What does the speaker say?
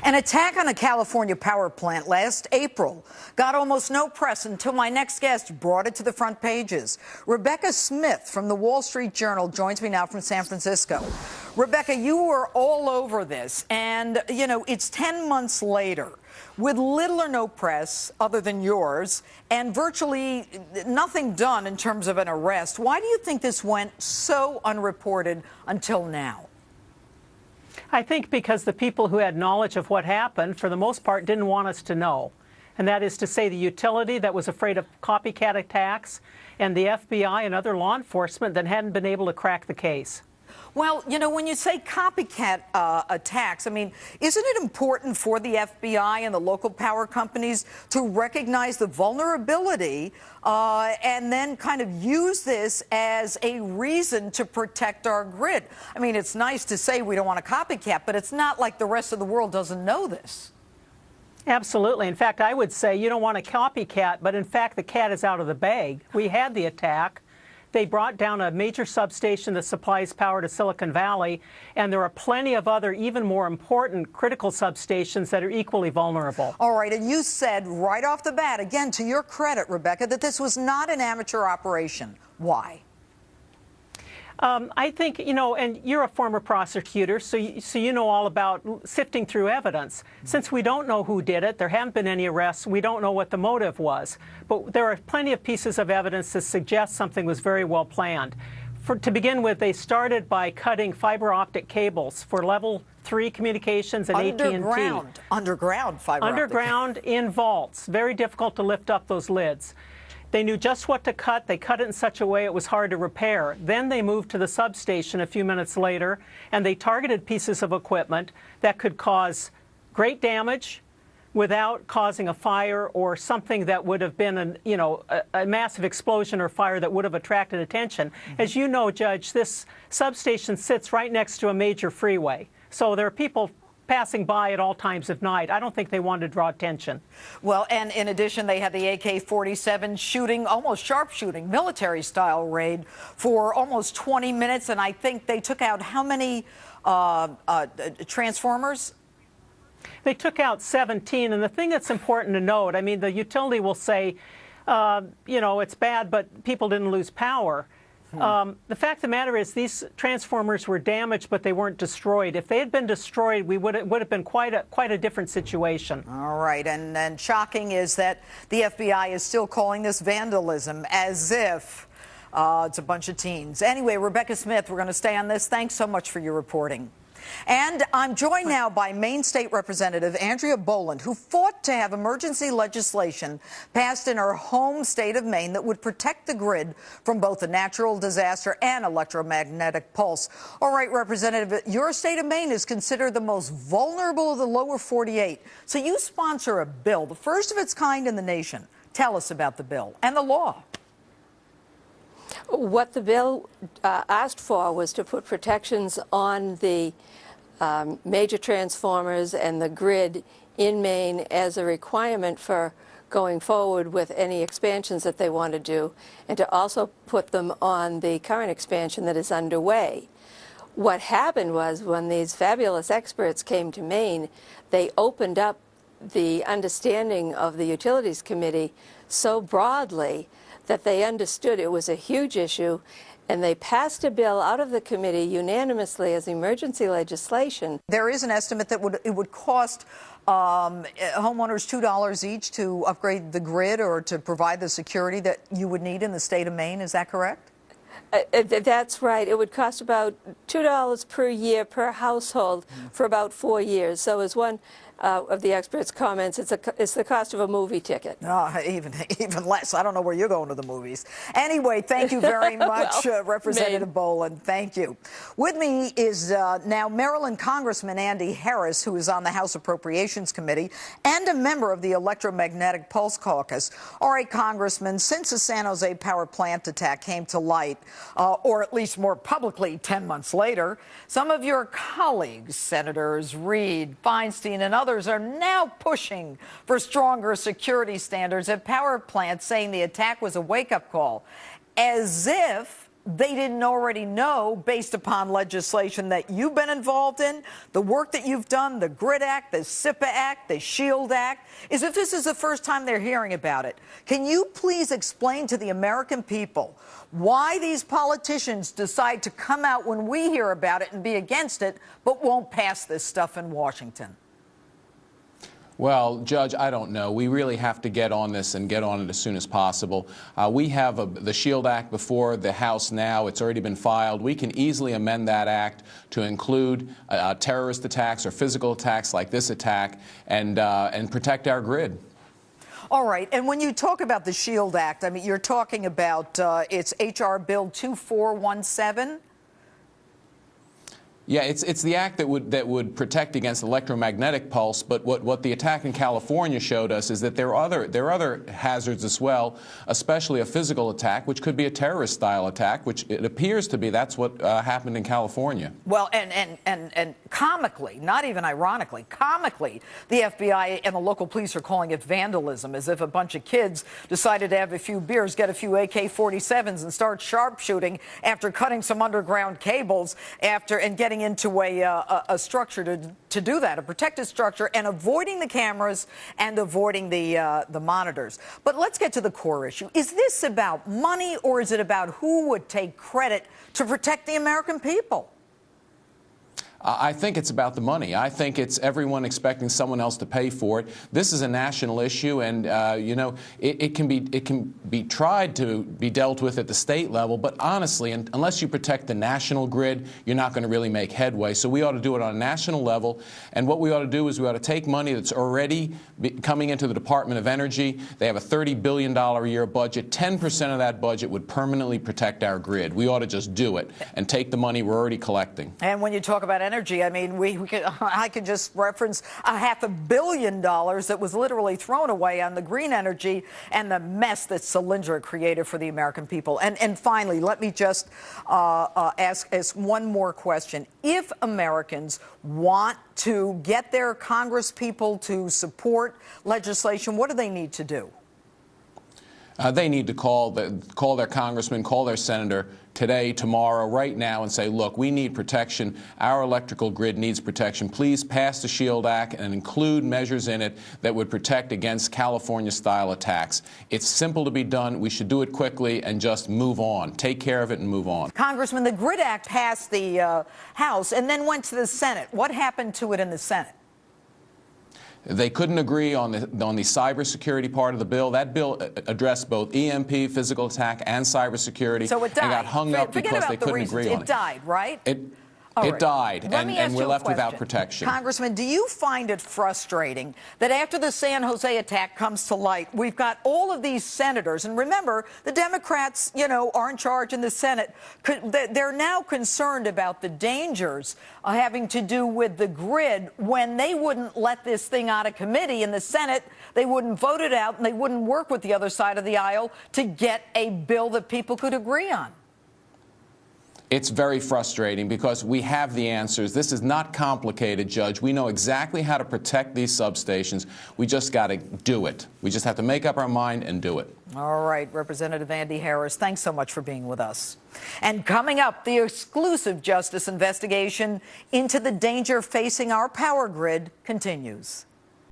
An attack on a California power plant last April got almost no press until my next guest brought it to the front pages. Rebecca Smith from the Wall Street Journal joins me now from San Francisco. Rebecca, you were all over this, and, you know, it's 10 months later with little or no press other than yours and virtually nothing done in terms of an arrest. Why do you think this went so unreported until now? I think because the people who had knowledge of what happened, for the most part, didn't want us to know. And that is to say the utility that was afraid of copycat attacks and the FBI and other law enforcement that hadn't been able to crack the case. Well, you know, when you say copycat attacks, I mean, isn't it important for the FBI and the local power companies to recognize the vulnerability and then kind of use this as a reason to protect our grid? I mean, it's nice to say we don't want a copycat, but it's not like the rest of the world doesn't know this. Absolutely. In fact, I would say you don't want a copycat, but in fact, the cat is out of the bag. We had the attack. They brought down a major substation that supplies power to Silicon Valley, and there are plenty of other, even more important, critical substations that are equally vulnerable. All right, and you said right off the bat, again, to your credit, Rebecca, that this was not an amateur operation. Why? I think, you know, and you're a former prosecutor, so you know all about sifting through evidence. Since we don't know who did it, there haven't been any arrests, we don't know what the motive was. But there are plenty of pieces of evidence that suggest something was very well planned. To begin with, they started by cutting fiber optic cables for level 3 communications and AT&T. Underground fiber optic. Underground in vaults. Very difficult to lift up those lids. They knew just what to cut. They cut it in such a way it was hard to repair. Then they moved to the substation a few minutes later, and they targeted pieces of equipment that could cause great damage without causing a fire or something that would have been a massive explosion or fire that would have attracted attention. As you know, Judge, this substation sits right next to a major freeway. So there are people passing by at all times of night. I don't think they wanted to draw attention. Well, and in addition, they had the AK-47 shooting, almost sharpshooting, military-style raid for almost 20 minutes, and I think they took out how many transformers? They took out 17, and the thing that's important to note, I mean, the utility will say, you know, it's bad, but people didn't lose power. The fact of the matter is these transformers were damaged, but they weren't destroyed. If they had been destroyed, we would have been quite a different situation. All right, and then shocking is that the FBI is still calling this vandalism as if it's a bunch of teens. Anyway, Rebecca Smith, we're going to stay on this. Thanks so much for your reporting. And I'm joined now by Maine State Representative Andrea Boland, who fought to have emergency legislation passed in her home state of Maine that would protect the grid from both a natural disaster and electromagnetic pulse. All right, Representative, your state of Maine is considered the most vulnerable of the lower 48. So you sponsor a bill, the first of its kind in the nation. Tell us about the bill and the law. What the bill asked for was to put protections on the major transformers and the grid in Maine as a requirement for going forward with any expansions that they want to do, and to also put them on the current expansion that is underway. What happened was when these fabulous experts came to Maine, they opened up the understanding of the Utilities Committee so broadly that they understood it was a huge issue, and they passed a bill out of the committee unanimously as emergency legislation. There is an estimate that it would cost homeowners $2 each to upgrade the grid or to provide the security that you would need in the state of Maine. Is that correct? That's right. It would cost about $2 per year per household for about 4 years. So as one of the experts comments, it's the cost of a movie ticket. Even less. I don't know where you're going to the movies. Anyway, thank you very much, Well, Representative Boland. Thank you. With me is now Maryland Congressman Andy Harris, who is on the House Appropriations Committee and a member of the Electromagnetic Pulse Caucus. All right, Congressman, since the San Jose power plant attack came to light, or at least more publicly 10 months later, some of your colleagues, Senators Reid, Feinstein, and others, are now pushing for stronger security standards at power plants, saying the attack was a wake-up call, as if they didn't already know, based upon legislation that you've been involved in, the work that you've done, the GRID Act, the SIPA Act, the SHIELD Act, is if this is the first time they're hearing about it. Can you please explain to the American people why these politicians decide to come out when we hear about it and be against it, but won't pass this stuff in Washington? Well, Judge, I don't know. We really have to get on this and get on it as soon as possible. We have the SHIELD Act before the House now. It's already been filed. We can easily amend that act to include terrorist attacks or physical attacks like this attack and protect our grid. All right. And when you talk about the SHIELD Act, I mean, you're talking about it's H.R. Bill 2417. Yeah, it's the act that would protect against electromagnetic pulse. But what the attack in California showed us is that there are other hazards as well, especially a physical attack, which could be a terrorist-style attack, which it appears to be. That's what happened in California. Well, and comically, not even ironically, comically, the FBI and the local police are calling it vandalism, as if a bunch of kids decided to have a few beers, get a few AK-47s, and start sharpshooting after cutting some underground cables and getting into a structure to do that, a protected structure, and avoiding the cameras and avoiding the monitors. But let's get to the core issue. Is this about money, or is it about who would take credit to protect the American people? I think it's about the money. I think it's everyone expecting someone else to pay for it. This is a national issue, and you know, it can be tried to be dealt with at the state level. But honestly, unless you protect the national grid, you're not going to really make headway. So we ought to do it on a national level. And what we ought to do is we ought to take money that's already coming into the Department of Energy. They have a $30 billion a year budget. 10% of that budget would permanently protect our grid. We ought to just do it and take the money we're already collecting. And when you talk about energy, I mean, I could just reference $500 million that was literally thrown away on the green energy and the mess that Solyndra created for the American people. And finally, let me just ask one more question. If Americans want to get their congresspeople to support legislation, what do they need to do? They need to call their congressman, call their senator today, tomorrow, right now, and say, look, we need protection. Our electrical grid needs protection. Please pass the SHIELD Act and include measures in it that would protect against California-style attacks. It's simple to be done. We should do it quickly and just move on. Take care of it and move on. Congressman, the GRID Act passed the House and then went to the Senate. What happened to it in the Senate? They couldn't agree on the cybersecurity part of the bill. That bill addressed both EMP, physical attack, and cybersecurity. So it died. And got hung up because they couldn't agree on it. It died, right? It died, and we're left without protection. Congressman, do you find it frustrating that after the San Jose attack comes to light, we've got all of these senators, and remember, the Democrats, you know, are in charge in the Senate. They're now concerned about the dangers having to do with the grid when they wouldn't let this thing out of committee in the Senate. They wouldn't vote it out, and they wouldn't work with the other side of the aisle to get a bill that people could agree on. It's very frustrating because we have the answers. This is not complicated, Judge. We know exactly how to protect these substations. We just got to do it. We just have to make up our mind and do it. All right, Representative Andy Harris, thanks so much for being with us. And coming up, the exclusive justice investigation into the danger facing our power grid continues.